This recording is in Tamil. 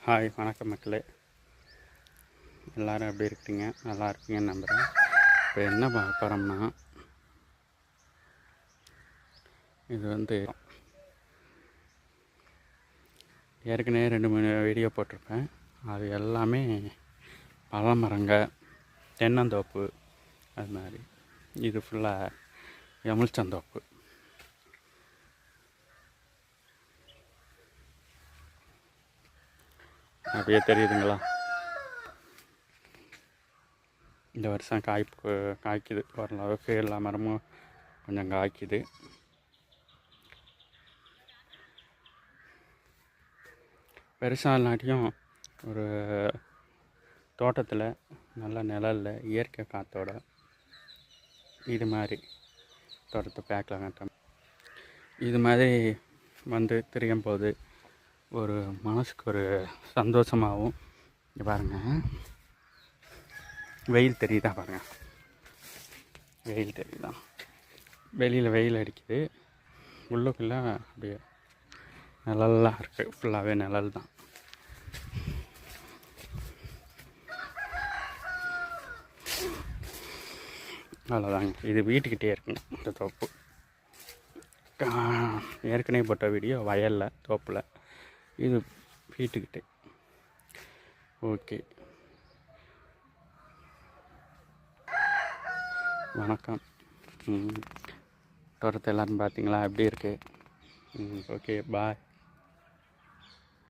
ஹாய், வணக்கம் மக்களே. எல்லோரும் எப்படி இருக்கீங்க? நல்லா இருக்கீங்கன்னு நம்புகிறேன். இப்போ என்ன பார்க்க போகிறோம்னா, இது ஏற்கனவே 2-3 வீடியோ போட்டிருப்பேன். அது எல்லாமே பழமரங்க, தென்னந்தோப்பு, அது மாதிரி. இது ஃபுல்லாக எமுழ்ச்சந்தோப்பு. அப்படியே தெரியுதுங்களா? இந்த வருஷம் காய்க்குது ஓரளவுக்கு. எல்லா மரமும் கொஞ்சம் காய்க்குது. பெருசாக இல்லாட்டியும் ஒரு தோட்டத்தில் நல்ல நிழலில் இயற்கை காற்றோட இது மாதிரி தோட்டத்தை பேக்கில் நட்டோம். இது மாதிரி திரியும் போது ஒரு மனசுக்கு ஒரு சந்தோஷமாகவும். பாருங்கள், வெயில் தெரியுதா? பாருங்கள், வெயில் தெரியுதா? வெளியில் வெயில் அடிக்குது, உள்ளுக்குள்ளே அப்படியே நிழல்லாம் இருக்குது. ஃபுல்லாகவே நிழல் தான். அவ்வளோதாங்க. இது வீட்டுக்கிட்டே இருக்குங்க இந்த தோப்பு. ஏற்கனவே போட்ட வீடியோ வயலில், தோப்பில். இது வீட்டுக்கிட்டே. ஓகே, வணக்கம். தோட்டத்தை எல்லோரும் பார்த்தீங்களா எப்படி இருக்குது? ஓகே, பாய்.